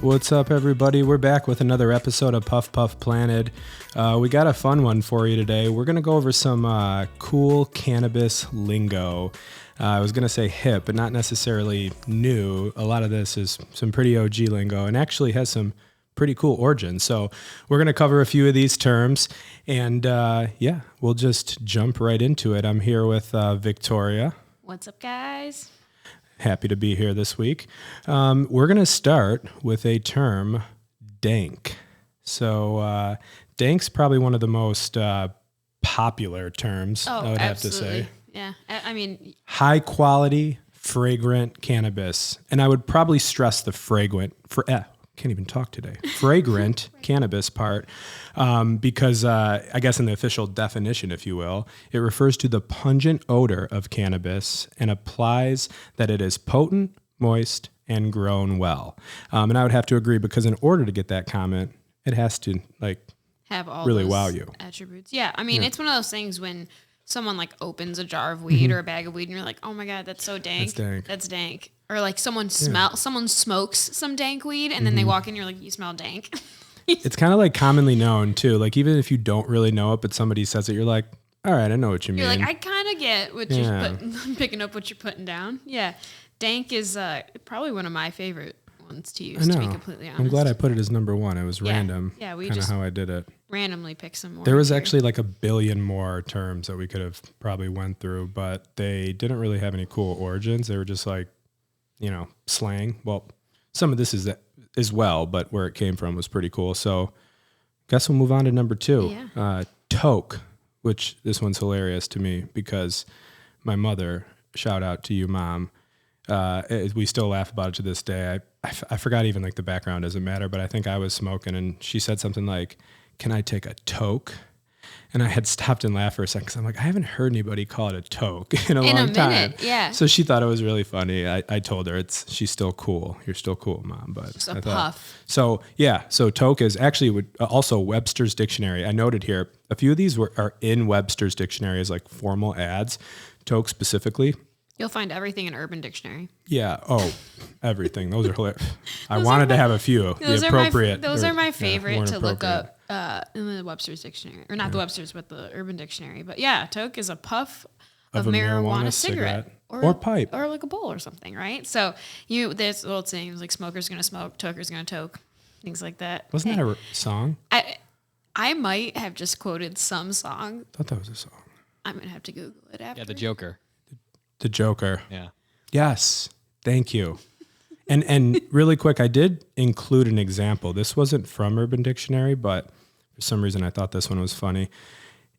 What's up, everybody? We're back with another episode of Puff Puff Planted. We got a fun one for you today. We're going to go over some cool cannabis lingo. I was going to say hip, but not necessarily new. A lot of this is some pretty OG lingo and actually has some pretty cool origins. So we're going to cover a few of these terms, and we'll just jump right into it. I'm here with Victoria. What's up, guys? Happy to be here this week. We're going to start with a term, dank. So dank's probably one of the most popular terms, I would have to say. Yeah, I mean... High quality, fragrant cannabis. And I would probably stress the fragrant, can't even talk today, fragrant cannabis part, because I guess in the official definition, if you will, it refers to the pungent odor of cannabis and applies that it is potent, moist, and grown well. And I would have to agree, because in order to get that comment, it has to have all really those wow you. Attributes. Yeah, I mean, It's one of those things when someone opens a jar of weed or a bag of weed and you're like, oh my God, that's so dank. That's dank. Or someone smokes some dank weed and then they walk in, you're like, you smell dank. It's kind of commonly known too. Even if you don't really know it, but somebody says it, you're like, all right, I know what you mean. You're like, I kind of get what you're I'm picking up what you're putting down. Yeah. Dank is probably one of my favorite ones to use, to be completely honest. I'm glad I put it as number one. It was random. Yeah, we kind of just how I did it. Randomly pick some more. There was actually a billion more terms that we could have probably went through, but they didn't really have any cool origins. They were just slang. Well, some of this is that as well, but where it came from was pretty cool. So guess we'll move on to number two. Yeah. Toke, which this one's hilarious to me because my mother, shout out to you, Mom. We still laugh about it to this day. I forgot even the background doesn't matter, but I think I was smoking and she said something like, can I take a toke? And I had stopped and laughed for a second because I'm like, I haven't heard anybody call it a toke in a long time. Yeah. So she thought it was really funny. I told her she's still cool. You're still cool, Mom. But just a puff. So toke is actually also Webster's Dictionary. I noted here a few of these are in Webster's Dictionary as formal ads. Toke specifically. You'll find everything in Urban Dictionary. Yeah. Oh, everything. Those are hilarious. I wanted to have a few. Those are my favorite to look up in the Webster's Dictionary. Or not the Webster's, but the Urban Dictionary. But yeah, toke is a puff of marijuana cigarette. Or pipe. Or a bowl or something, right? So there's old sayings smoker's going to smoke, toker's going to toke, things like that. Wasn't that a song? I might have just quoted some song. I thought that was a song. I'm going to have to Google it after. Yeah, the Joker. The Joker. Yeah. Yes. Thank you. And really quick, I did include an example. This wasn't from Urban Dictionary, but for some reason I thought this one was funny.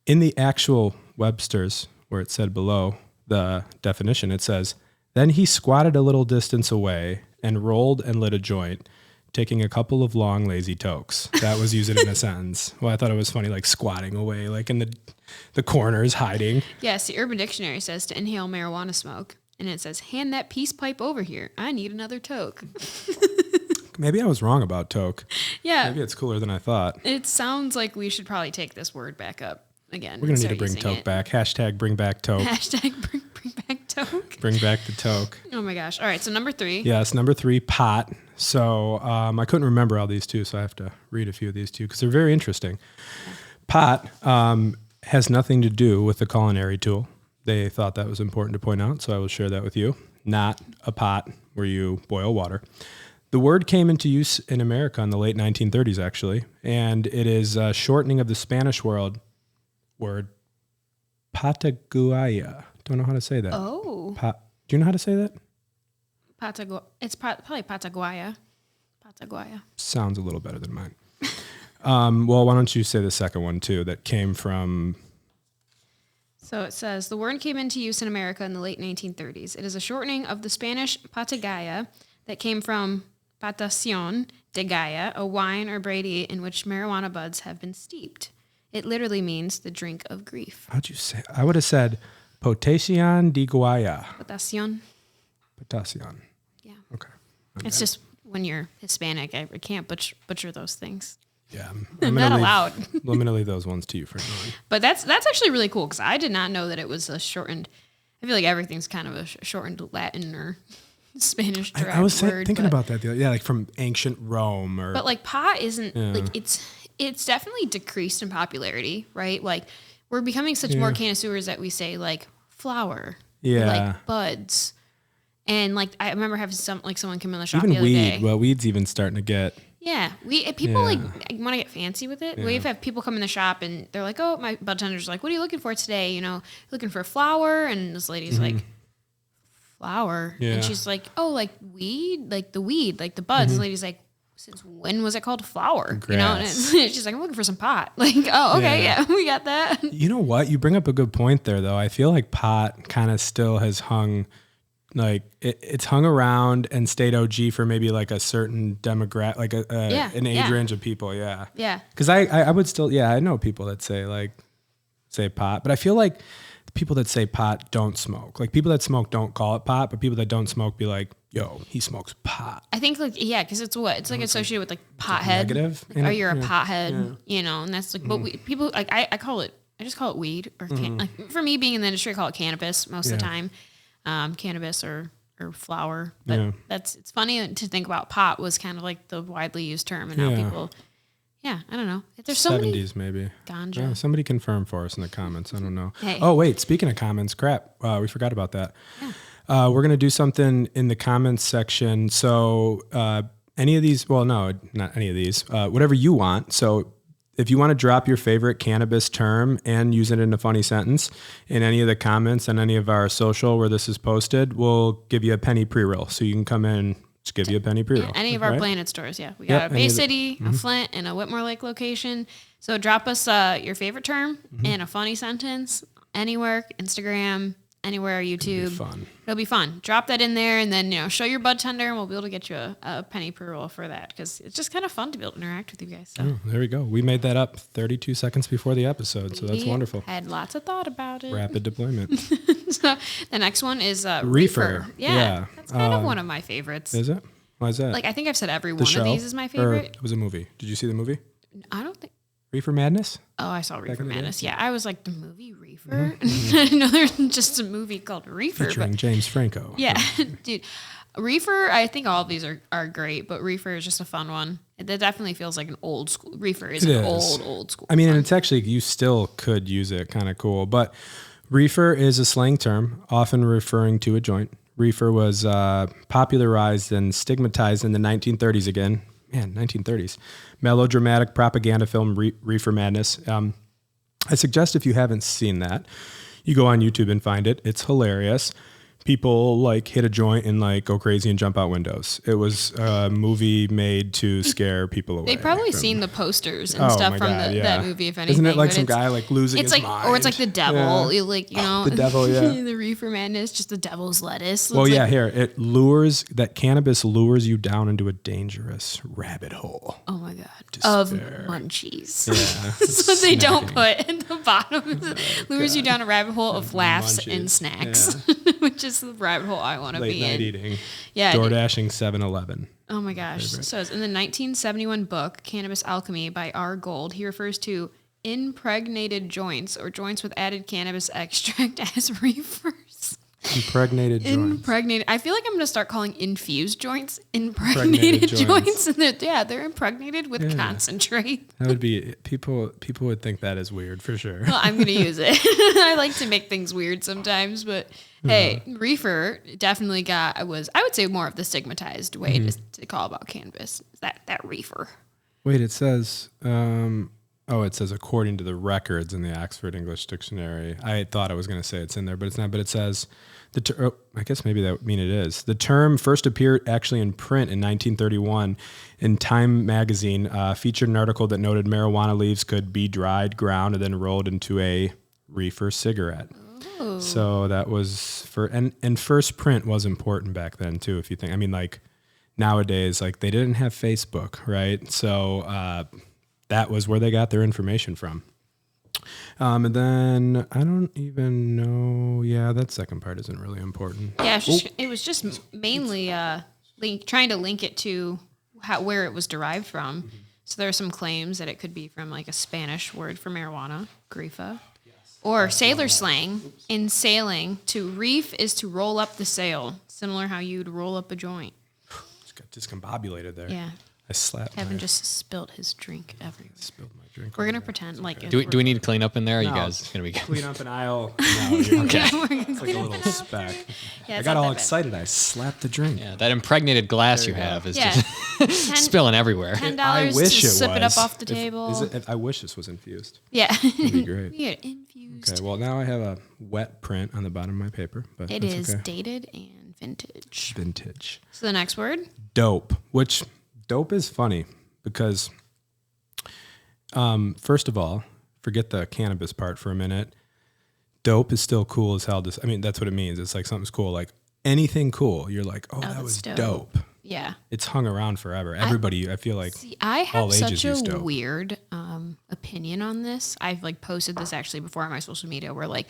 In the actual Webster's, where it said below the definition, it says, then he squatted a little distance away and rolled and lit a joint, taking a couple of long, lazy tokes. That was used in a sentence. Well, I thought it was funny, squatting away, in the corners, hiding. Yes, the Urban Dictionary says to inhale marijuana smoke. And it says, hand that peace pipe over here. I need another toke. Maybe I was wrong about toke. Yeah. Maybe it's cooler than I thought. It sounds like we should probably take this word back up again. We're going to need to bring toke back. Hashtag bring back toke. Hashtag bring back toke. Bring back the toke. Oh my gosh. All right, so number 3. Yes, number 3, pot. So I couldn't remember all these two, so I have to read a few of these two because they're very interesting. Yeah. Pot has nothing to do with the culinary tool. They thought that was important to point out, so I will share that with you. Not a pot where you boil water. The word came into use in America in the late 1930s, actually, and it is a shortening of the Spanish word pataguaya. Don't know how to say that. Oh. Do you know how to say that? It's probably pataguaya. Pataguaya. Sounds a little better than mine. Well, why don't you say the second one, too, that came from... So it says, the word came into use in America in the late 1930s. It is a shortening of the Spanish patagaya that came from patacion de gaya, a wine or brandy in which marijuana buds have been steeped. It literally means the drink of grief. How'd you say? I would have said potacion de guaya. Potacion. Potacion. Yeah. Okay. It's just when you're Hispanic, I can't butcher those things. Yeah, I'm not allowed. I'm going to leave those ones to you for now. But that's actually really cool because I did not know that it was a shortened. I feel like everything's kind of a shortened Latin or Spanish derived I was word. thinking about that. Like from ancient Rome, or but like pot isn't like it's definitely decreased in popularity, right? Like we're becoming such more connoisseurs that we say like flower, like buds, and like I remember having someone come in the shop even the other weed. day. Well, weed's even starting to get. Yeah, people like want to get fancy with it. Yeah. We've had people come in the shop and they're like, "Oh, my budtender's like, what are you looking for today? You know, looking for flour?" And this lady's like, "Flour?" Yeah. And she's like, "Oh, like weed, like the weed, like the buds." And the lady's like, "Since when was it called flour?" Grass. You know, and she's like, "I'm looking for some pot." Like, oh, okay, yeah, we got that. You know what? You bring up a good point there, though. I feel like pot kind of still has hung. Like it's hung around and stayed OG for maybe like a certain demographic, like an age range of people. Yeah. Yeah. Because I would still, I know people that say pot, but I feel like the people that say pot don't smoke. Like people that smoke don't call it pot, but people that don't smoke be like, yo, he smokes pot. I think because it's like associated with like pothead. Negative. Like, you're a pothead, you know, and that's like, but people like, I just call it weed or like for me being in the industry, I call it cannabis most of the time. Cannabis or flower, but it's funny to think about pot was kind of like the widely used term, and now people, I don't know. There's so 70s maybe ganja. Yeah, somebody confirm for us in the comments. I don't know. Hey. Oh wait, speaking of comments, crap, we forgot about that. Yeah. We're gonna do something in the comments section. So any of these, well, no, not any of these. Whatever you want. So if you want to drop your favorite cannabis term and use it in a funny sentence in any of the comments on any of our social where this is posted, we'll give you a penny pre-roll. So you can come in, just give you a penny pre-roll. Any of our Planet stores, We got a Bay City, a Flint, and a Whitmore Lake location. So drop us your favorite term and a funny sentence anywhere, Instagram, anywhere, YouTube. It'll be fun. Drop that in there and then, show your bud tender and we'll be able to get you a penny per roll for that because it's just kind of fun to be able to interact with you guys. So. Oh, there we go. We made that up 32 seconds before the episode, so that's wonderful. Had lots of thought about it. Rapid deployment. So the next one is Reefer. Yeah. That's kind of one of my favorites. Is it? Why is that? Like I think I've said every one of these is my favorite. It was a movie. Did you see the movie? I don't think. Reefer Madness? Oh, I saw Reefer Madness. Yeah, I was like, the movie Reefer? I know there's just a movie called Reefer. Featuring James Franco. Yeah, dude. Reefer, I think all of these are great, but Reefer is just a fun one. It definitely feels like an old school. Reefer is an old school. I mean, and it's actually, you still could use it, kind of cool. But reefer is a slang term, often referring to a joint. Reefer was popularized and stigmatized in the 1930s again. Man, 1930s. Melodramatic propaganda film Reefer Madness. I suggest if you haven't seen that, you go on YouTube and find it. It's hilarious. People like hit a joint and like go crazy and jump out windows. It was a movie made to scare people away. They've probably seen the posters and stuff from that movie, if anything. Isn't it like some guy like losing his mind? Or it's like the devil, the devil, the Reefer Madness, just the devil's lettuce. Well, cannabis lures you down into a dangerous rabbit hole. Oh my God. Of munchies. Yeah. That's what they don't put at the bottom. Lures you down a rabbit hole of laughs and snacks, which is the rabbit hole I want to be in. Late night eating. Yeah. DoorDashing 7-Eleven. Oh my gosh. So in the 1971 book, Cannabis Alchemy by R. Gold, he refers to impregnated joints or joints with added cannabis extract as reefers. Impregnated joints. I feel like I'm going to start calling infused joints impregnated joints. And they're impregnated with concentrate. That would be, people would think that is weird for sure. Well, I'm going to use it. I like to make things weird sometimes, but hey, reefer definitely I would say more of the stigmatized way to call about cannabis. That reefer. Wait, it says, it says according to the records in the Oxford English Dictionary. I thought I was going to say it's in there, but it's not. But it says, I guess maybe that would mean it is. The term first appeared actually in print in 1931 in Time magazine, featured an article that noted marijuana leaves could be dried, ground, and then rolled into a reefer cigarette. Oh. So that was and first print was important back then too, if you think. I mean, like nowadays, like they didn't have Facebook, right? So that was where they got their information from. And then I don't even know. Yeah, that second part isn't really important. Yeah, it was just mainly trying to link it to where it was derived from. Mm-hmm. So there are some claims that it could be from like a Spanish word for marijuana, grifa, or sailor slang. In sailing, to reef is to roll up the sail. similar how you'd roll up a joint. Just got discombobulated there. Yeah. I slapped. Kevin just spilled his drink everywhere. Spilled my drink. We're gonna pretend like. Do we need to clean up in there? Or you guys gonna be clean up an aisle? No, you're okay? It's like a little speck. Yeah, I got all excited. I slapped the drink. Yeah, that impregnated glass you have is just spilling everywhere. $10 to sip it up off the table. I wish this was infused. Yeah, that'd be great. We get infused. Okay, well now I have a wet print on the bottom of my paper, but it is dated and vintage. Vintage. So the next word, dope. Which dope is funny because, first of all, forget the cannabis part for a minute. Dope is still cool as hell. I mean, that's what it means. It's like something's cool. Like anything cool, you're like, oh that was dope. Yeah. It's hung around forever. Everybody, I feel like I have all ages such a use dope. weird opinion on this. I've like posted this actually before on my social media where like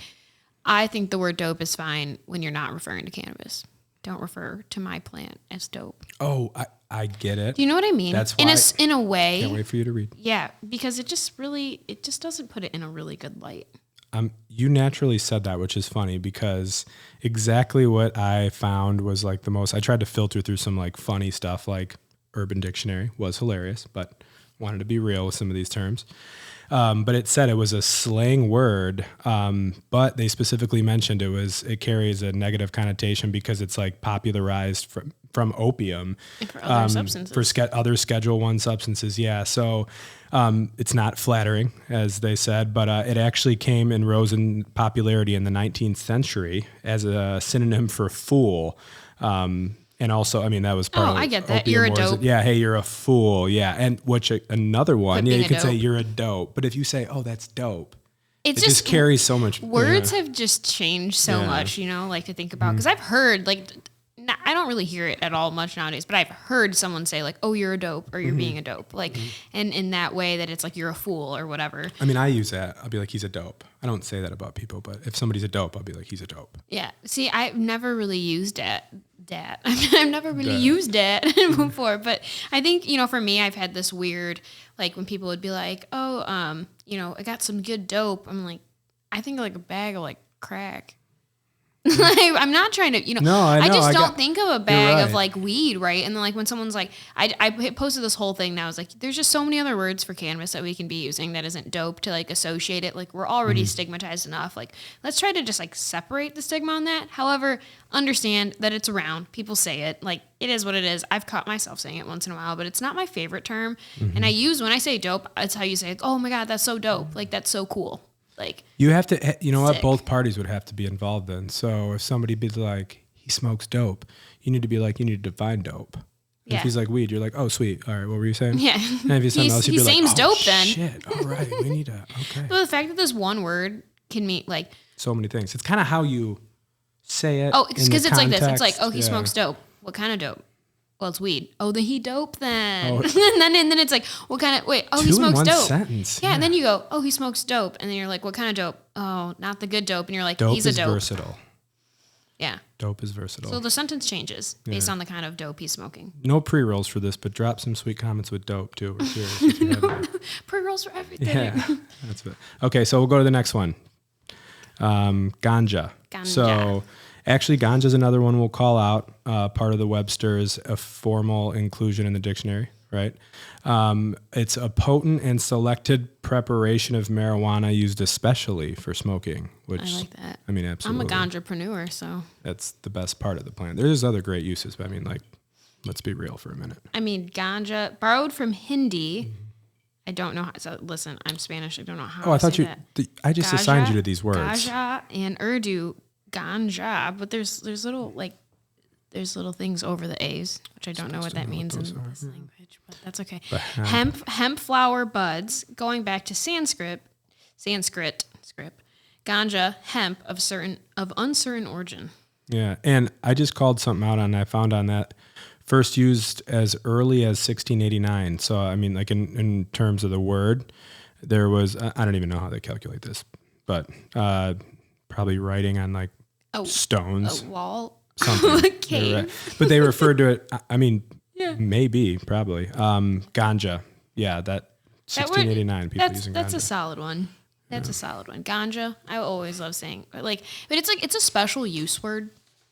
I think the word dope is fine when you're not referring to cannabis. Don't refer to my plant as dope. Oh, I get it. Do you know what I mean? That's why in a way. Can't wait for you to read. Yeah, because it just doesn't put it in a really good light. You naturally said that, which is funny because exactly what I found was like the most. I tried to filter through some like funny stuff, like Urban Dictionary was hilarious, but wanted to be real with some of these terms. But it said it was a slang word, but they specifically mentioned it carries a negative connotation because it's like popularized from opium and for other substances. For other Schedule I substances. Yeah. So it's not flattering, as they said, but it actually came and rose in popularity in the 19th century as a synonym for fool. And also, I mean, that was part of I get that. You're a dope. Yeah, hey, you're a fool. Yeah. And another one, you could say dope. you're a dope. But if you say, oh, that's dope, it just carries so much. Words have just changed so much, like to think about. Because I've heard, like, I don't really hear it at all much nowadays, but I've heard someone say, like, oh, you're a dope or you're being a dope. Like, and in that way that it's like you're a fool or whatever. I mean, I use that. I'll be like, he's a dope. I don't say that about people, but if somebody's a dope, I'll be like, he's a dope. Yeah. See, I've never really used dat. I've never really used dat before, but I think, for me, I've had this weird, like when people would be like, oh, I got some good dope. I'm like, I think like a bag of like crack. Like, I'm not trying to, No, I just don't think of a bag of like weed, right? And then like when someone's like, I posted this whole thing that I was like, there's just so many other words for cannabis that we can be using that isn't dope to like associate it. Like we're already stigmatized enough. Like let's try to just like separate the stigma on that. However, understand that it's around. People say it. Like it is what it is. I've caught myself saying it once in a while, but it's not my favorite term. And when I say dope, it's how you say it. Oh my God, that's so dope. Like that's so cool. Like you have to, what both parties would have to be involved in. So if somebody be like, he smokes dope, you need to be like, you need to define dope. Yeah. If he's like weed, you're like, oh sweet, all right, what were you saying? Yeah. And if he's something else, you'd be like, seems oh dope then. Shit, all right, we need to. Okay. So the fact that this one word can mean like so many things. It's kind of how you say it. Oh, it's because it's like this. It's like, oh, he Yeah. smokes dope. What kind of dope? Well, it's weed. Oh, then he dope then. Oh. and then it's like, what kind of, wait, oh, he smokes dope. Sentence. Yeah, and then you go, oh, he smokes dope. And then you're like, what kind of dope? Oh, not the good dope. And you're like, dope he's a is dope. versatile. Yeah. Dope is versatile. So the sentence changes based on the kind of dope he's smoking. No pre-rolls for this, but drop some sweet comments with dope too. We're curious if you have that. Pre-rolls for everything. Yeah, that's it. Okay, so we'll go to the next one. Ganja. So actually, ganja is another one we'll call out. Part of the Webster's a formal inclusion in the dictionary, right? It's a potent and selected preparation of marijuana used especially for smoking, which I like that. I mean, absolutely. I'm a ganjapreneur, so. That's the best part of the plant. There's other great uses, but I mean, like, let's be real for a minute. I mean, ganja, borrowed from Hindi. I don't know how, so listen, I'm Spanish. I don't know how I thought say you, that. I just assigned you to these words. Gaja and Urdu, ganja, but there's little things over the A's, which I don't know what that means in this language, but that's okay. But hemp flower buds, going back to Sanskrit, ganja, hemp of uncertain origin. Yeah, and I just called something out I found on that. First used as early as 1689. So, I mean, like in terms of the word, there was, I don't even know how they calculate this, but probably writing on like stones. A wall. Something. A cave. Right. But they referred to it, I mean, maybe, probably. Ganja. Yeah, that 1689 people using ganja. That's a solid one. That's a solid one. Ganja, I always love saying, but it's a special use word.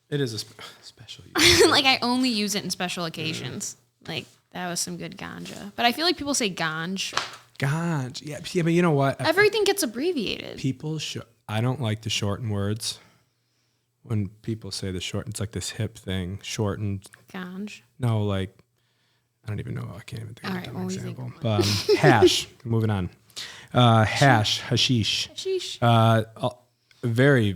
It is a special use. Like I only use it in special occasions. Like that was some good ganja. But I feel like people say ganj. Ganj. Yeah, but you know what? Everything gets abbreviated. I don't like to shorten words. When people say the short, it's like this hip thing, shortened. Ganj. No, like, I don't even know. I can't even think of an example. Hash. Moving on. Hashish. Very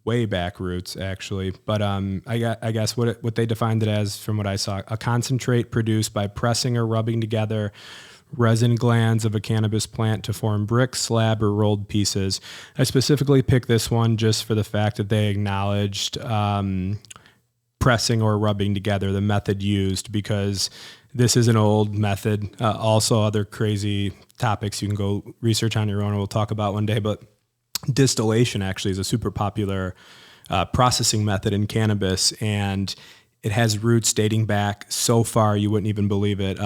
way back roots, actually. But I guess what they defined it as, from what I saw, a concentrate produced by pressing or rubbing together resin glands of a cannabis plant to form bricks, slab, or rolled pieces. I specifically picked this one just for the fact that they acknowledged pressing or rubbing together, the method used, because this is an old method. Also, other crazy topics you can go research on your own and we'll talk about one day, but distillation actually is a super popular processing method in cannabis, and it has roots dating back so far you wouldn't even believe it.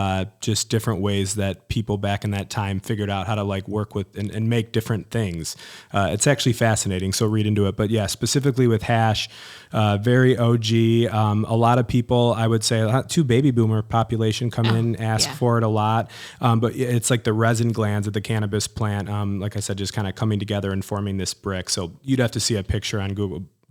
Just different ways that people back in that time figured out how to like work with and make different things. It's actually fascinating, so read into it. But yeah, specifically with hash, very OG. A lot of people, I would say, too, baby boomer population come in, ask for it a lot. But it's like the resin glands of the cannabis plant, like I said, just kind of coming together and forming this brick. So you'd have to see a picture on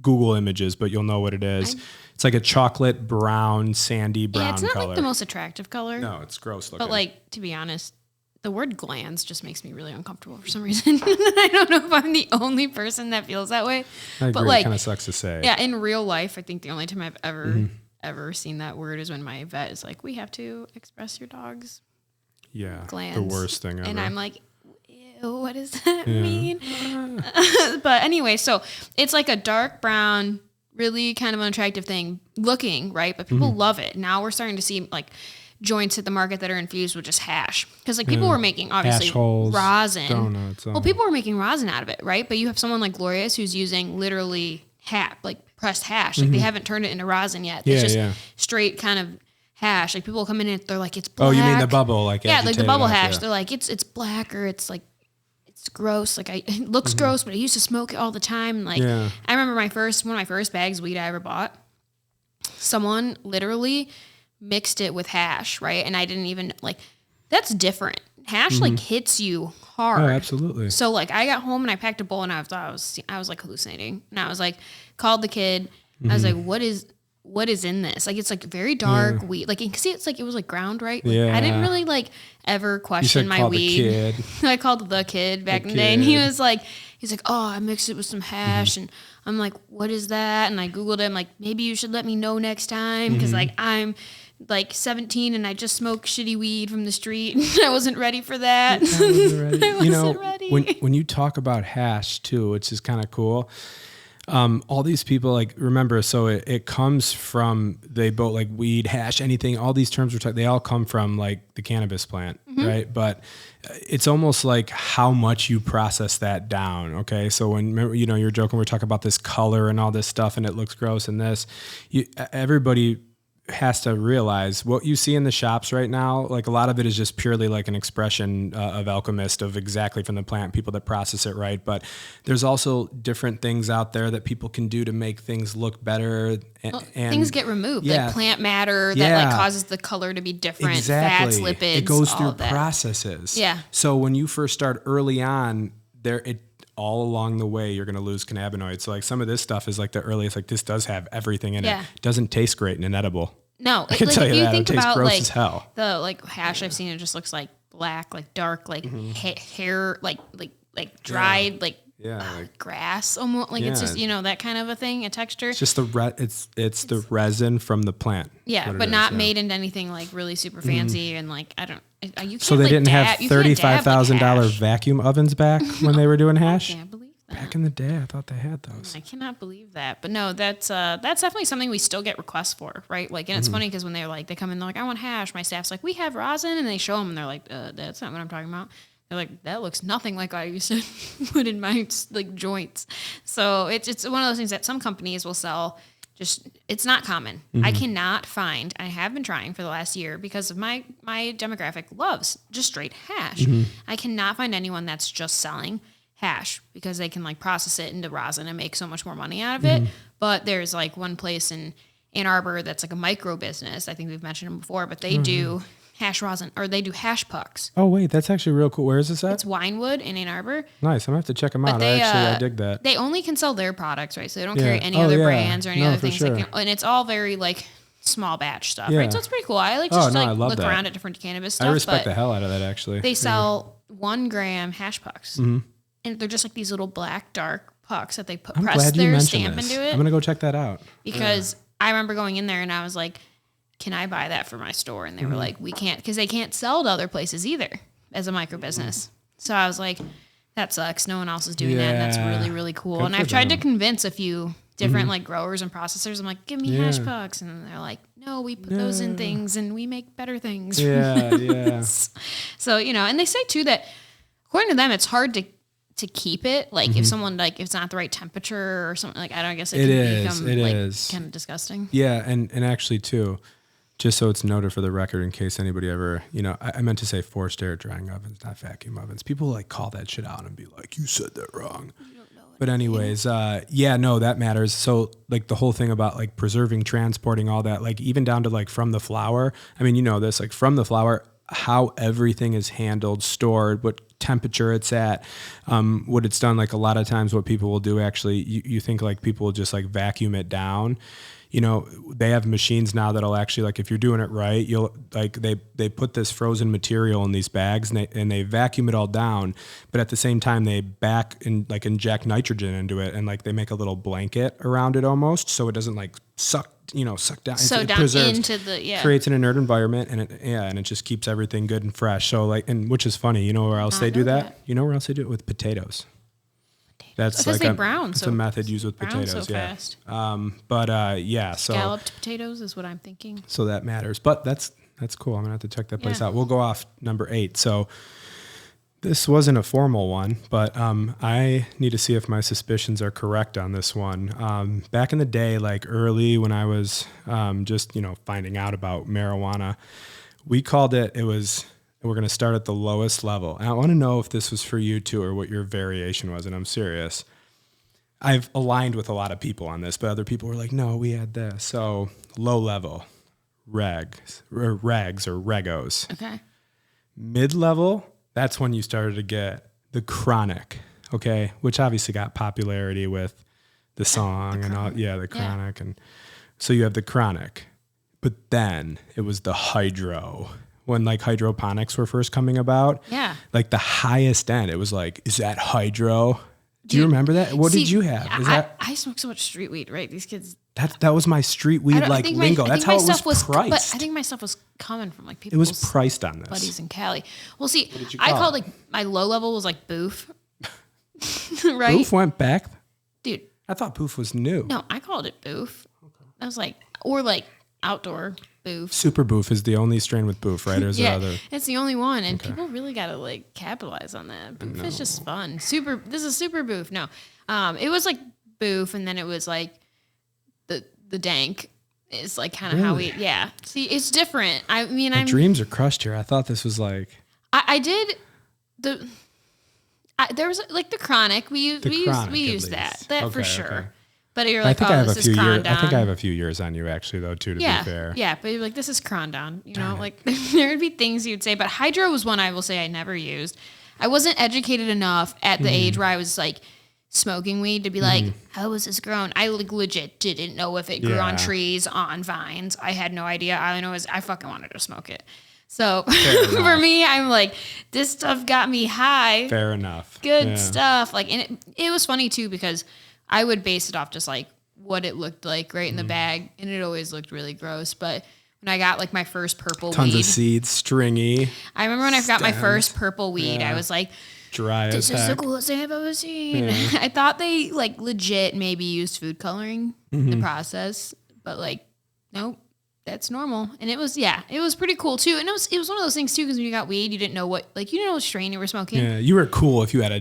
Google Images, but you'll know what it is. It's like a chocolate brown, sandy brown color. Yeah, it's not like the most attractive color. No, it's gross looking. But like, to be honest, the word glands just makes me really uncomfortable for some reason. I don't know if I'm the only person that feels that way. I agree. But like, it kind of sucks to say. Yeah, in real life, I think the only time I've ever seen that word is when my vet is like, we have to express your dog's glands. The worst thing ever. And I'm like, ew, what does that mean? But anyway, so it's like a dark brown, really kind of unattractive thing looking, right? But people love it. Now we're starting to see like joints at the market that are infused with just hash. Because like people were making obviously rosin. Donuts. Well, people were making rosin out of it, right? But you have someone like Glorious who's using literally like pressed hash. Like they haven't turned it into rosin yet. It's just straight kind of hash. Like people come in and they're like, it's black. Oh, you mean the bubble? Like like the bubble hash. They're like, it's black, or it's like, it's gross. Like it looks gross, but I used to smoke it all the time. Like I remember one of my first bags of weed I ever bought. Someone literally mixed it with hash, right? And I didn't even like. That's different. Hash like hits you hard. Oh, absolutely. So like I got home and I packed a bowl and I was like hallucinating, and I was like called the kid. I was like, what is in this? Like, it's like very dark weed. Like, you can see it's like, it was like ground, right? Like, I didn't really like ever question my weed. I called the kid back in the day, and he's like, oh, I mixed it with some hash. And I'm like, what is that? And I Googled it. I'm like, maybe you should let me know next time. Cause like, I'm like 17 and I just smoked shitty weed from the street. I wasn't ready for that. I wasn't ready. When you talk about hash too, which is kind of cool. All these people, like, remember, so it comes from, they both like weed, hash, anything, all these terms they all come from like the cannabis plant, right? But it's almost like how much you process that down. Okay. So when, you're joking, we're talking about this color and all this stuff and it looks gross and this, everybody has to realize what you see in the shops right now. Like a lot of it is just purely like an expression of alchemist of exactly from the plant, people that process it right. But there's also different things out there that people can do to make things look better. And things get removed, like plant matter that like causes the color to be different. Fats, lipids, it goes all through of that. processes. Yeah. So when you first start early on all along the way, you're going to lose cannabinoids. So like some of this stuff is like the earliest, like this does have everything in it. It doesn't taste great in an edible. No, I can tell you if you that. think It tastes about gross like as hell. the like hash I've seen, it just looks like black, like dark, like hair, like dried, like grass almost. Like it's just that kind of a thing, a texture. It's just it's the resin from the plant. Yeah, but not made into anything like really super fancy and like I don't. You can't, so they didn't have $35,000 vacuum ovens back when they were doing hash. I can't believe that. Back in the day, I thought they had those. I cannot believe that. But no, that's definitely something we still get requests for, right? Like, and it's funny because when they come in, they're like, I want hash. My staff's like, we have rosin, and they show them, and they're like, that's not what I'm talking about. They're like, that looks nothing like I used to put in my like joints. So it's one of those things that some companies will sell. Just it's not common. I cannot find. I have been trying for the last year because of my demographic loves just straight hash. I cannot find anyone that's just selling hash because they can like process it into rosin and make so much more money out of it. But there's like one place in Ann Arbor that's like a micro business. I think we've mentioned them before, but they do hash rosin, or they do hash pucks. Oh wait, that's actually real cool. Where is this at? It's Winewood in Ann Arbor. Nice. I'm gonna have to check them out. I dig that. They only can sell their products, right? So they don't carry any other brands or any other things. Sure. And it's all very like small batch stuff, Yeah. right? So it's pretty cool. I like to look around at different cannabis stuff. I respect the hell out of that, actually. They sell 1 gram hash pucks. And they're just like these little black, dark pucks that they press their stamp into it. I'm going to go check that out. Because I remember going in there and I was like, can I buy that for my store? And they were like, we can't, because they can't sell to other places either as a micro business. So I was like, that sucks. No one else is doing that. And that's really, really cool. Good and for I've tried them. to convince a few different like growers and processors. I'm like, give me hash pucks. And they're like, no, we put those in things and we make better things. Yeah. So, and they say too that according to them, it's hard to keep it. Like if someone if it's not the right temperature or something, like I don't guess it can become kind of disgusting. Yeah. And actually too, just so it's noted for the record, in case anybody ever, I meant to say forced air drying ovens, not vacuum ovens. People like call that shit out and be like, you said that wrong. But anyways, that matters. So like the whole thing about like preserving, transporting, all that, like even down to like from the flower. I mean, this, like from the flower, how everything is handled, stored, what temperature it's at, what it's done. Like a lot of times what people will do, actually, you think like people will just like vacuum it down. They have machines now that'll actually, like if you're doing it right, you'll like they put this frozen material in these bags and they vacuum it all down, but at the same time they inject nitrogen into it and like they make a little blanket around it almost, so it doesn't like suck down. So it down preserves, into the creates an inert environment and it just keeps everything good and fresh. So like, and which is funny, where else they do that? You know where else they do it? With potatoes. That's like it's a method used with potatoes. So fast. So scalloped potatoes is what I'm thinking. So that matters, but that's cool. I'm gonna have to check that place out. We'll go off number 8. So this wasn't a formal one, but I need to see if my suspicions are correct on this one. Back in the day, like early when I was just finding out about marijuana, we called it. We're going to start at the lowest level. And I want to know if this was for you too, or what your variation was. And I'm serious. I've aligned with a lot of people on this, but other people were like, no, we had this. So low level, regs or regos. Okay. Mid-level, that's when you started to get the chronic, okay? Which obviously got popularity with the song and all. Yeah, the chronic. And so you have the chronic. But then it was the hydro. When like hydroponics were first coming about, like the highest end, it was like, is that hydro? Do you remember that? What did you have? I smoke so much street weed, right? These kids. That was my street weed lingo. That's how it was priced. But I think my stuff was coming from like people. It was priced on this. Buddies in Cali. Well, see, I called like my low level was like boof. Right? Boof went back? Dude. I thought boof was new. No, I called it boof. Okay. I was like, or like outdoor boof. Super boof is the only strain with boof, right? Or is there other? It's the only one, and people really got to like capitalize on that. Boof is just fun. This is super boof. No, it was like boof, and then it was like the dank is like kind of how we See, it's different. I mean, my dreams are crushed here. I thought this was like I did there was like the chronic. We used that for sure. Okay. But you're like, this is Crondon. I think I have a few years on you actually, though, too, to be fair. Yeah, but you're like, this is Crondon. Like there would be things you'd say. But hydro was one I will say I never used. I wasn't educated enough at the age where I was like smoking weed to be like, how was this grown? I like legit didn't know if it grew on trees, on vines. I had no idea. All I know is I fucking wanted to smoke it. So for me, I'm like, this stuff got me high. Fair enough. Good stuff. Like, and it was funny too because I would base it off just like what it looked like right in the bag, and it always looked really gross. But when I got like my first purple tons weed, of seeds, stringy. I remember when I got my first purple weed, I was like, dry as heck. This is the coolest thing I've ever seen. Yeah. I thought they like legit maybe used food coloring in the process, but like, nope. That's normal. And it was pretty cool too. And it was one of those things too, because when you got weed, you didn't know what strain you were smoking. Yeah, you were cool if you had a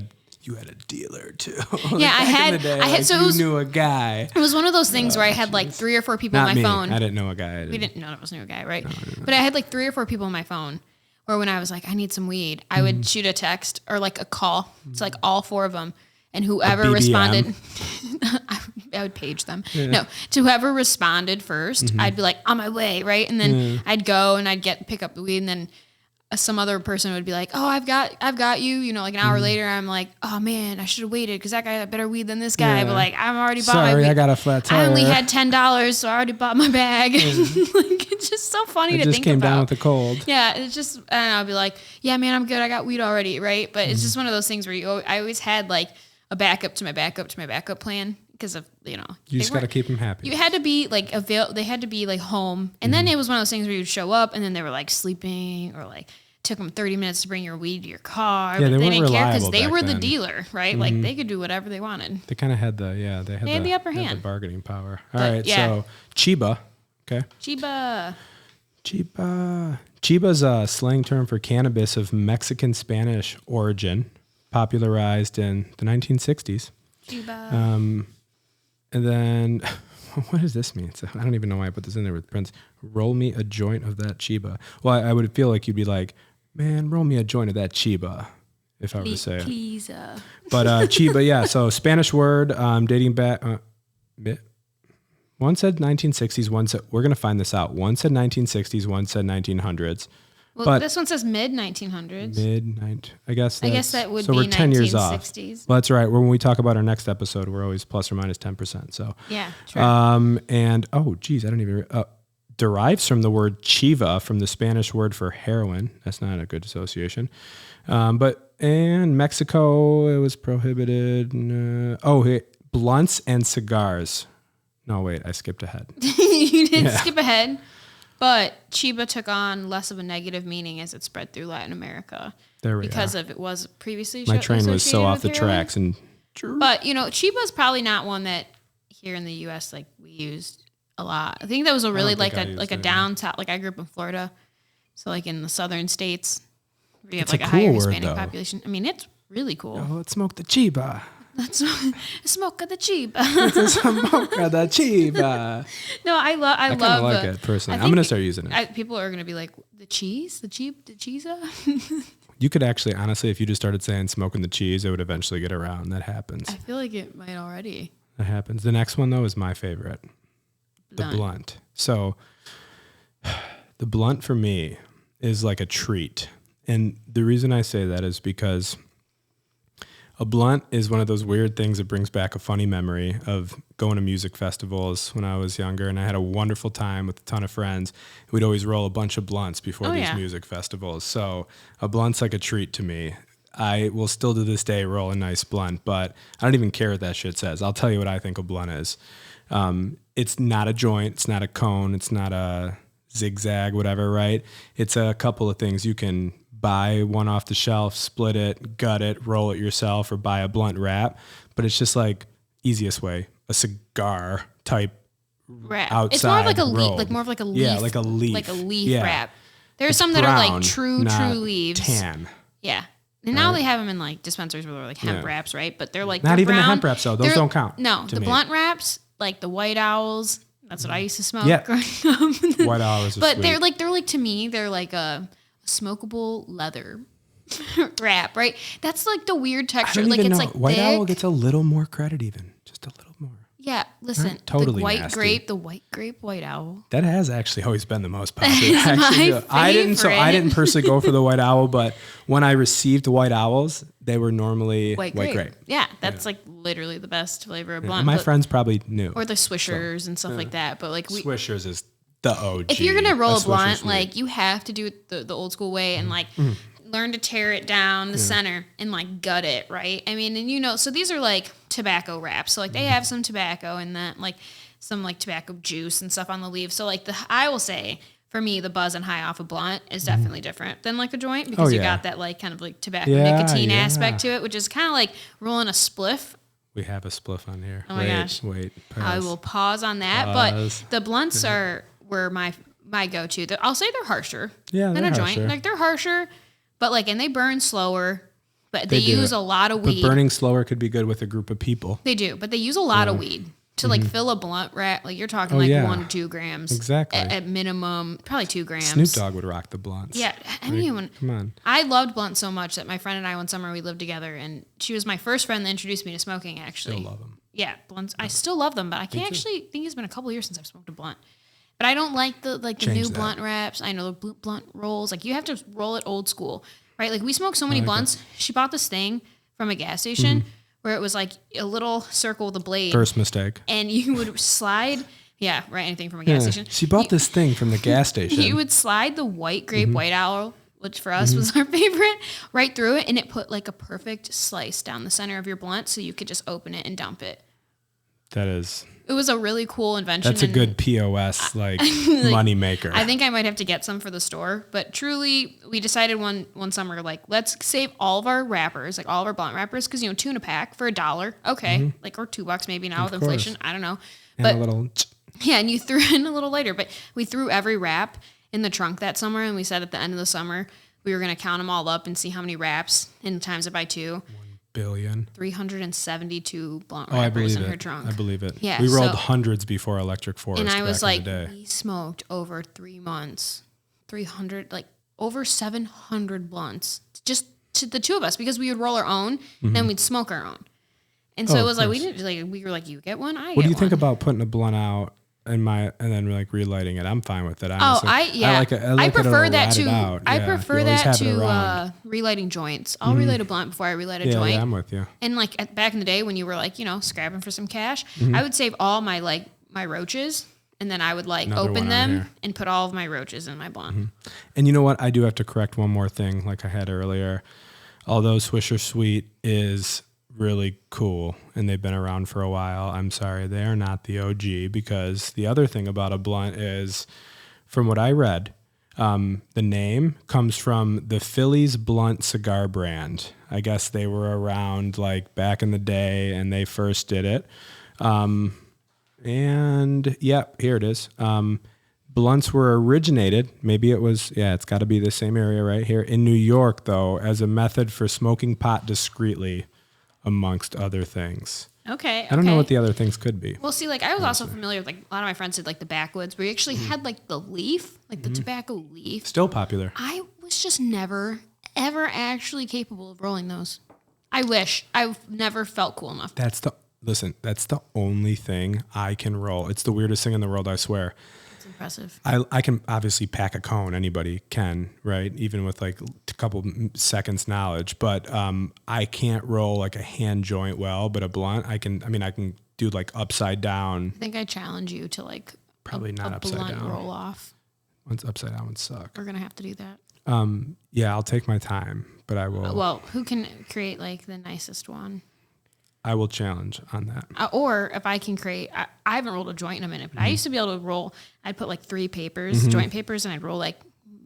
dealer too. Yeah, I had. So you knew a guy. It was one of those things where I had like 3 or 4 people on my phone. I didn't know a guy. None of us knew a guy, right? But I had like 3 or 4 people on my phone or when I was like, I need some weed, I would shoot a text or like a call to like all 4 of them. And whoever responded, I would page them. Yeah. No, to whoever responded first, I'd be like, on my way, right? And then I'd go and I'd pick up the weed, and then some other person would be like, oh, I've got you. You know, like an hour later, I'm like, oh man, I should have waited because that guy got better weed than this guy. Yeah. But like, I've already bought my weed. I got a flat tire. I only had $10, so I already bought my bag. Like, it's just so funny to think about. It just came down with the cold. Yeah, it's just, I don't know, I'll be like, yeah, man, I'm good. I got weed already, right? But it's just one of those things where I always had like a backup to my backup plan. Because of, you just got to keep them happy. You had to be like they had to be like home. And then it was one of those things where you'd show up and then they were like sleeping, or like took them 30 minutes to bring your weed to your car. Yeah, but they didn't care because they were then. the dealer, right? Like they could do whatever they wanted. They kind of had the upper hand. The bargaining power. All right, so Cheeba. Okay. Cheeba. Cheeba's a slang term for cannabis of Mexican Spanish origin, popularized in the 1960s. Cheeba. And then, what does this mean? So I don't even know why I put this in there with Prince. Roll me a joint of that Cheeba. Well, I would feel like you'd be like, man, roll me a joint of that Cheeba, if I were to say it. Please. But Cheeba, yeah. So Spanish word dating back. One said 1960s. One said, we're going to find this out. One said 1960s. One said 1900s. Well, but this one says mid 1900s. I guess that would so be we're 10 years off. 1960s. Well, that's right. When we talk about our next episode, we're always plus or minus 10%. So yeah, sure. And oh, geez, I don't even derives from the word chiva, from the Spanish word for heroin. That's not a good association. But in Mexico, it was prohibited. Blunts and cigars. No, wait, I skipped ahead. You did skip ahead. But Cheeba took on less of a negative meaning as it spread through Latin America. Because of it was previously my train was so off the tracks. But, Cheeba is probably not one that here in the U.S. like we used a lot. I think that was a really like a downtown, like I grew up in Florida. So like in the southern states, where you have like a higher Hispanic population. I mean, it's really cool. Oh, let's smoke the Cheeba. Let's smoke the Cheeba. Let's smoke the Cheeba. No, I love like it personally. I'm gonna start using it. People are gonna be like, the cheese, the cheesa. You could actually, honestly, if you just started saying smoking the cheese, it would eventually get around. That happens. I feel like it might already. That happens. The next one though is my favorite, the blunt. So, the blunt for me is like a treat, and the reason I say that is because a blunt is one of those weird things that brings back a funny memory of going to music festivals when I was younger, and I had a wonderful time with a ton of friends. We'd always roll a bunch of blunts before these music festivals. So a blunt's like a treat to me. I will still to this day roll a nice blunt, but I don't even care what that shit says. I'll tell you what I think a blunt is. It's not a joint. It's not a cone. It's not a zigzag, whatever, right? It's a couple of things. You can buy one off the shelf, split it, gut it, roll it yourself, or buy a blunt wrap. But it's just like easiest way, a cigar type wrap. Outside it's more of like a roll. leaf, like more of like a leaf. Yeah, like a leaf. Like a leaf wrap. There's some that are like true leaves. Tan. Yeah. And now they have them in like dispensaries where they're like hemp wraps, right? But they're like not even brown. the hemp wraps though. Those don't count. No, the blunt wraps, like the white owls. That's what I used to smoke. Yeah. Growing up. White owls. But sweet. they're like to me, they're like a smokable leather wrap, right? That's like the weird texture. Like it's like white thick. owl gets a little more credit, even just a little more. Yeah, listen, totally the white nasty. grape white owl. That has actually always been the most popular. I didn't personally go for the white owl, but when I received white owls, they were normally white grape. Yeah, that's like literally the best flavor of blunt. And my friends probably knew. Or the Swishers and stuff like that. But like Swishers is the OG. If you're gonna roll a blunt, like you have to do it the old school way and like learn to tear it down the center and like gut it, right? I mean, and so these are like tobacco wraps. So like they have some tobacco and that like some like tobacco juice and stuff on the leaves. So like I will say for me, the buzz and high off a blunt is definitely different than like a joint because you got that like kind of like tobacco nicotine aspect to it, which is kind of like rolling a spliff. We have a spliff on here. Oh my gosh. Wait. Pause. I will pause on that. But the blunts were my go-to. I'll say they're harsher than a joint. Like they're harsher, but like, and they burn slower, but they use a lot of weed. But burning slower could be good with a group of people. They do, but they use a lot of weed to like fill a blunt wrap, like you're talking 1 to 2 grams. Exactly. At minimum, probably 2 grams. Snoop Dogg would rock the blunts. Yeah. Anyone. Come on. I loved blunts so much that my friend and I, one summer, we lived together, and she was my first friend that introduced me to smoking, actually. Still love them. Yeah, blunts. I still love them, but I can't actually think it's been a couple of years since I've smoked a blunt. But I don't like the new blunt wraps. I know the blunt rolls. Like, you have to roll it old school, right? Like, we smoke so many blunts. She bought this thing from a gas station where it was like a little circle with a blade. First mistake. And you would slide, anything from a gas station. She bought this thing from the gas station. You would slide the white grape white owl, which for us was our favorite, right through it, and it put like a perfect slice down the center of your blunt, so you could just open it and dump it. That is. It was a really cool invention. That's a good POS money maker. I think I might have to get some for the store, but truly, we decided one summer, like, let's save all of our wrappers, like all of our blunt wrappers, because 2 in a pack for $1, okay, like, or $2 maybe now with inflation. I don't know, and but a little. Yeah, and you threw in a little later, but we threw every wrap in the trunk that summer, and we said at the end of the summer we were going to count them all up and see how many wraps and times it by 2. 372 blunt wrappers in her trunk. I believe it. Yeah, we rolled hundreds before Electric Forest. And I was like, we smoked over 3 months, 300, like over 700 blunts, just to the 2 of us, because we would roll our own, then we'd smoke our own. And so it was like, we were like, you get one, I get one. What do you think about putting a blunt out and then like relighting it? I'm fine with it. Honestly. I prefer that to. I Yeah, prefer that to relighting joints. I'll relight a blunt before I relight a joint. Yeah, I'm with you. And like back in the day when you were like scrapping for some cash, I would save all my my roaches, and then I would open them and put all of my roaches in my blunt. And you know what? I do have to correct one more thing, like I had earlier. Although Swisher Sweet is really cool and they've been around for a while, I'm sorry, they are not the OG, because the other thing about a blunt is, from what I read, the name comes from the Phillies Blunt cigar brand. I guess they were around like back in the day and they first did it. And yeah, here it is. Blunts were originated, maybe it was, it's got to be the same area right here, in New York, though, as a method for smoking pot discreetly, amongst other things. Okay. I don't know what the other things could be. Well, see, like, I was also familiar with, like, a lot of my friends did, like, the backwoods, where you actually had, like, the leaf, like the tobacco leaf. Still popular. I was just never, ever actually capable of rolling those. I wish. I've never felt cool enough. That's the only thing I can roll. It's the weirdest thing in the world, I swear. It's impressive. I can obviously pack a cone. Anybody can, right? Even with like a couple seconds knowledge. But I can't roll like a hand joint well, but a blunt, I can do like upside down. I think I challenge you to like probably not upside blunt down. roll off. Once upside down would suck. We're going to have to do that. Yeah, I'll take my time, but I will. Well, who can create like the nicest one? I will challenge on that. Or if I can create, I haven't rolled a joint in a minute, but I used to be able to roll, I'd put like 3 papers, joint papers, and I'd roll like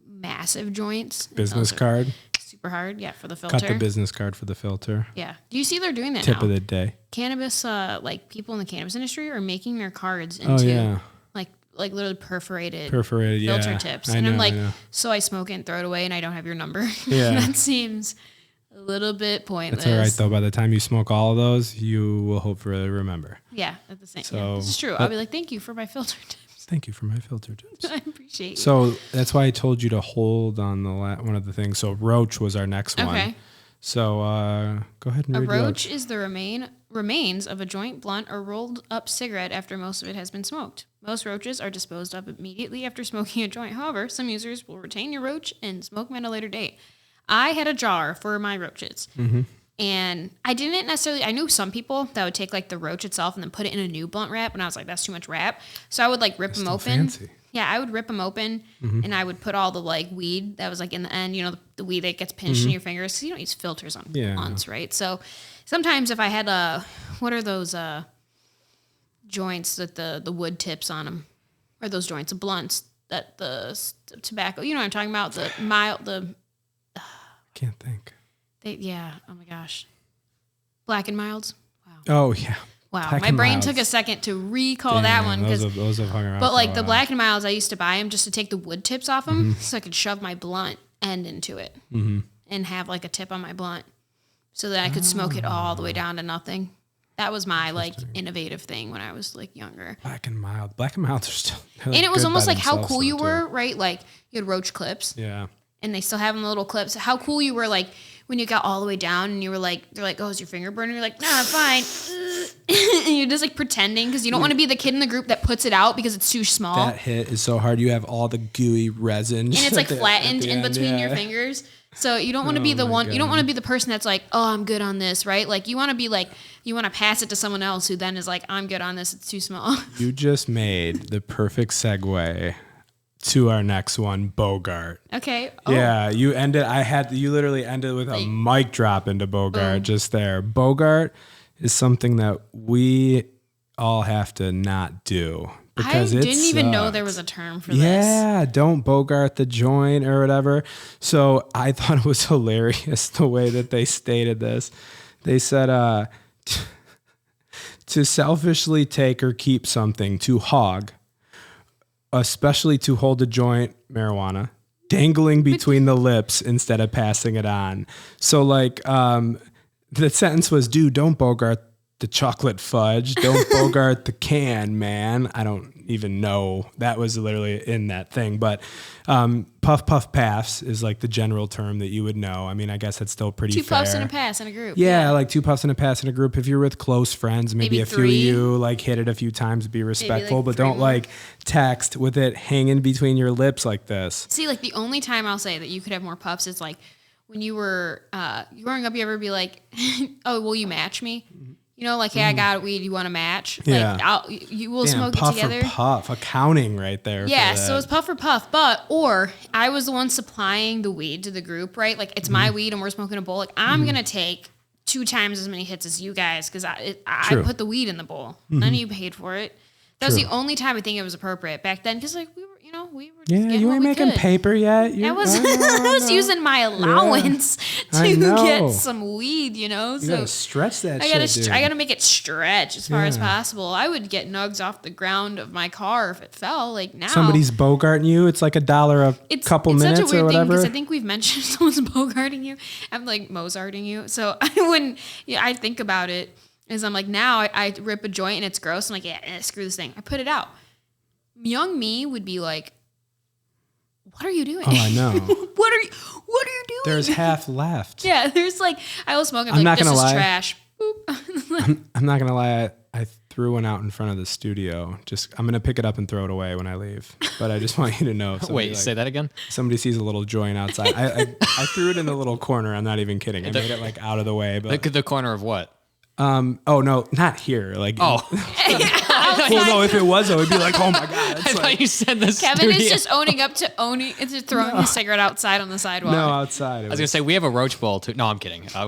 massive joints. Business card. Super hard, for the filter. Cut the business card for the filter. Yeah. Do you see they're doing that Tip now? of the day. Cannabis, like people in the cannabis industry are making their cards into like literally perforated filter tips. And I'm like, so I smoke it and throw it away and I don't have your number. Yeah. That seems a little bit pointless. That's all right, though. By the time you smoke all of those, you will hopefully remember. Yeah, at the same time. So, this is true. I'll be like, thank you for my filter tips. Thank you for my filter tips. I appreciate you. So that's why I told you to hold on the one of the things. So roach was our next one. Okay. So go ahead and read a roach is the remains of a joint, blunt, or rolled up cigarette after most of it has been smoked. Most roaches are disposed of immediately after smoking a joint. However, some users will retain your roach and smoke them at a later date. I had a jar for my roaches. And I didn't necessarily, I knew some people that would take like the roach itself and then put it in a new blunt wrap. And I was like, that's too much wrap. So I would like rip them open. Fancy. Yeah, I would rip them open and I would put all the like weed that was like in the end, the weed that gets pinched in your fingers. So you don't use filters on blunts, right? So sometimes if I had what are those joints with the wood tips on them? Or those joints, the blunts, that the tobacco, you know what I'm talking about? The mild, can't think. Oh my gosh. Black and Milds. Wow. Oh yeah. Wow. Black my brain took a second to recall that one. Those have hung around. But like the Black and Milds, I used to buy them just to take the wood tips off them so I could shove my blunt end into it and have like a tip on my blunt so that I could smoke it all the way down to nothing. That was my like innovative thing when I was like younger. Black and Mild are still. And it was almost like how cool you were, right? Like you had roach clips. Yeah. And they still have them, the little clips. How cool you were, like when you got all the way down and you were like, they're like, oh, is your finger burning? You're like, nah, I'm fine. And you're just like pretending because you don't want to be the kid in the group that puts it out because it's too small. That hit is so hard. You have all the gooey resin. And it's like flattened in between your fingers. So you don't want to be the one, you don't want to be the person that's like, oh, I'm good on this, right? Like you want to be like, you want to pass it to someone else who then is like, I'm good on this. It's too small. You just made the perfect segue to our next one, Bogart. Okay. Oh. Yeah, you literally ended with a mic drop into Bogart just there. Bogart is something that we all have to not do. Because I didn't even know there was a term for this. Yeah, don't Bogart the joint or whatever. So I thought it was hilarious the way that they stated this. They said, to selfishly take or keep something, to hog, especially to hold a joint, marijuana, dangling between the lips instead of passing it on. So like the sentence was, dude, don't Bogart the chocolate fudge. Don't Bogart the can, man. I don't even know. That was literally in that thing. But puff, puff, pass is like the general term that you would know. I mean, I guess that's still pretty fair. 2 puffs and a pass in a group. Yeah, like 2 puffs and a pass in a group. If you're with close friends, maybe a few of you like hit it a few times, be respectful, but don't like text with it hanging between your lips like this. See, like the only time I'll say that you could have more puffs is like when you were growing up, you ever be like, oh, will you match me? You know, like, hey, I got weed. You want to match? Yeah. Like, you will smoke it together. Puff for puff, accounting right there. Yeah, so it's puff for puff. Or I was the one supplying the weed to the group, right? Like, it's my weed and we're smoking a bowl. Like, I'm going to take 2 times as many hits as you guys because I put the weed in the bowl. None of you paid for it. That was the only time I think it was appropriate back then because, like, we were just you ain't making paper yet. I was using my allowance to get some weed, you know. You gotta stretch that. I gotta make it stretch as far as possible. I would get nugs off the ground of my car if it fell. Like now, somebody's bogarting you. It's like $1 a couple minutes such a weird or whatever. Because I think we've mentioned someone's bogarting you. I'm like Mozarting you. So I think about it is I'm like now I rip a joint and it's gross. I'm like screw this thing. I put it out. Young me would be like, what are you doing? Oh, I know. What are you doing? There's half left. Yeah, there's like, I was smoking. I'm like, this is trash. I'm not going to lie. I threw one out in front of the studio. I'm going to pick it up and throw it away when I leave. But I just want you to know. Wait, say that again? Somebody sees a little joint outside. I threw it in the little corner. I'm not even kidding. I made it like out of the way. But the corner of what? Oh no, not here. Like well, no, if it was, I would be like, oh my god. I thought you said this. Kevin is just owning it's just throwing his cigarette outside on the sidewalk. No, outside. I was gonna say we have a roach bowl too. No, I'm kidding. I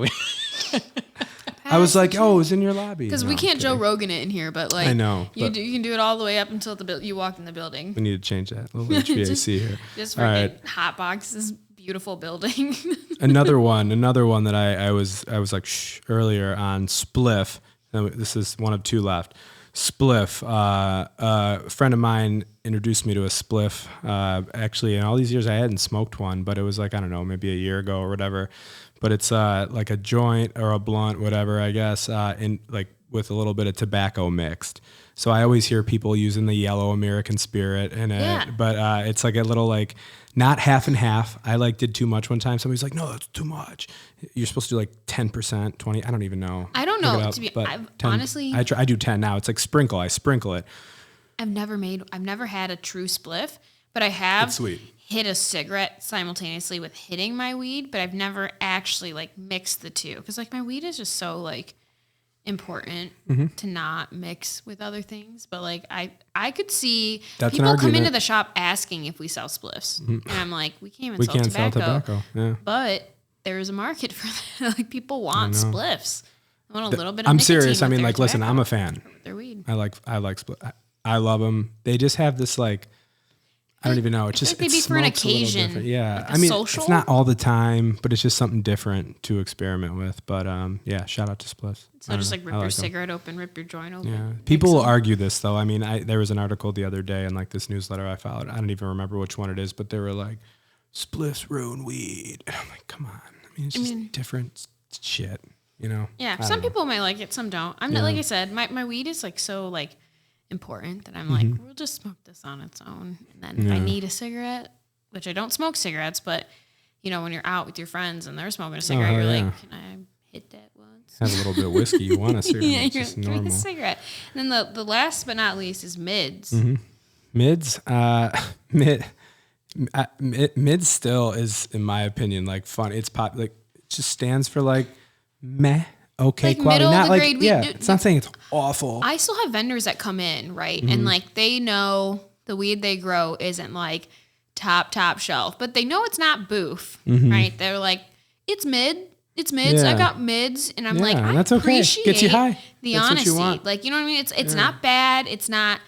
was like, oh, it was in your lobby. Because we can't Joe Rogan it in here, but like I know you can do it all the way up until you walk in the building. We need to change that. A little HVAC here. Just freaking hot box this beautiful building. another one that I was like earlier on spliff. This is one of 2 left. Spliff. A friend of mine introduced me to a spliff. Actually, in all these years, I hadn't smoked one, but it was like, I don't know, maybe a year ago or whatever. But it's like a joint or a blunt, whatever, I guess, in like with a little bit of tobacco mixed. So I always hear people using the yellow American Spirit in it, but it's like a little like not half and half. I like did too much one time. Somebody's like, no, that's too much. You're supposed to do like 10%, 20. I don't even know. I don't know. Honestly, I do 10 now. It's like sprinkle. I sprinkle it. I've never had a true spliff, but I have hit a cigarette simultaneously with hitting my weed, but I've never actually like mixed the two. Cause like my weed is just so like important to not mix with other things. But like I could see people come into the shop asking if we sell spliffs. And I'm like, we can't even sell tobacco. Yeah. But there's a market for that. Like people want spliffs. I want a little bit of I'm serious. I mean, like, listen, I'm a fan. Their weed. I like split. I love them. They just have this like, I don't even know. It's just maybe it for an occasion. Yeah, like I mean, social? It's not all the time, but it's just something different to experiment with. But yeah, shout out to spliffs. So just like rip your cigarette open, rip your joint open. Yeah, people will argue this though. I mean, there was an article the other day in like this newsletter I followed. I don't even remember which one it is, but they were like, spliffs ruin weed. And I'm like, come on. I mean, it's just different shit. you know. Yeah, some people might like it, some don't. I'm not, like I said, my weed is like so like important that I'm like, we'll just smoke this on its own. And then if I need a cigarette, which I don't smoke cigarettes, but you know, when you're out with your friends and they're smoking a cigarette, you're like, can I hit that once? Have a little bit of whiskey. You want a cigarette? Yeah, it's just normal. a cigarette. And then the last but not least is mids. Mids, mids still is, in my opinion, like fun. It's like it just stands for like meh, okay, like quality. Not like grade. it's not saying it's awful. I still have vendors that come in, right, and like they know the weed they grow isn't like top shelf, but they know it's not boof, right? They're like, it's mids. I got mids, and I'm like, I that's okay. appreciate Gets you high. the That's honesty. what you want. Like, you know what I mean? It's not bad. It's not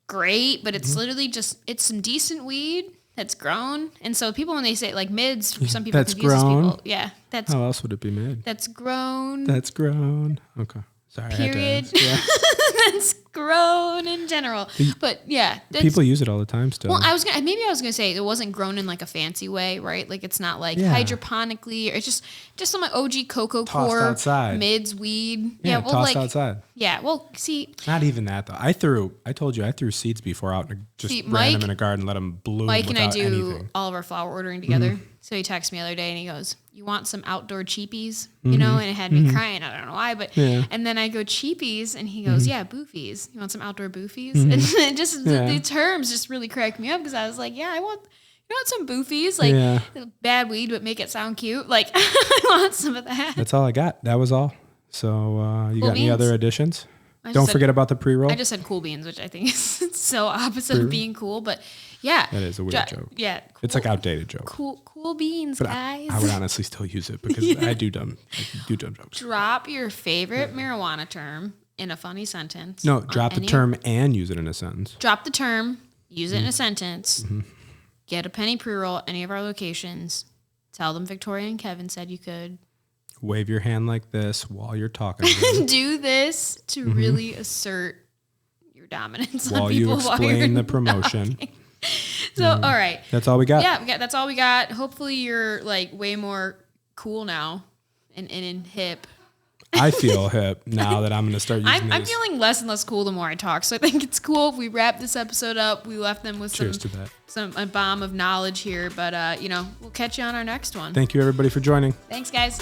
great, but it's literally just, it's some decent weed that's grown. And so people, when they say like mids, some people That's confuses grown? people. Yeah, that's How else would it be mid? that's grown. That's grown. Okay, sorry. Period. I had to ask. That's grown in general. But yeah, People use it all the time still. well, I was gonna say it wasn't grown in like a fancy way, right? Like it's not like hydroponically, or it's just some like OG cocoa Tossed core outside. mids weed. Yeah, well, tossed like outside. yeah. Well, see, Not even that though. I told you I threw seeds before out and just ran Mike- them in a garden, let them bloom Mike and I without do anything. all of our flower ordering together. So he texted me the other day and he goes, "You want some outdoor cheapies?" You know, and it had me crying. I don't know why, but and then I go cheapies and he goes, "Yeah, boofies. You want some outdoor boofies?" And it just the terms just really cracked me up because I was like, "Yeah, I want some boofies, like bad weed, but make it sound cute. Like I want some of that." That's all I got. That was all. So you got any beans. other additions? I Don't just forget about the pre-roll. I just said cool beans, which I think is so opposite of being cool, but yeah, That is a weird joke. Yeah, It's like outdated joke. cool beans, But guys. I would honestly still use it because I do dumb jokes. Drop your favorite marijuana term in a funny sentence. No, on drop the any- term and use it in a sentence. Drop the term, use it in a sentence, get a penny pre-roll at any of our locations. Tell them Victoria and Kevin said you could. Wave your hand like this while you're talking to them, Do this to really assert your dominance while on you people while you're explain the promotion. So, all right. That's all we got. Yeah, that's all we got. Hopefully you're like way more cool now and hip. I feel hip now that I'm going to start using I'm these. feeling less and less cool the more I talk. So I think it's cool if we wrap this episode up. We left them with Cheers to that. a bomb of knowledge here. But, we'll catch you on our next one. Thank you, everybody, for joining. Thanks, guys.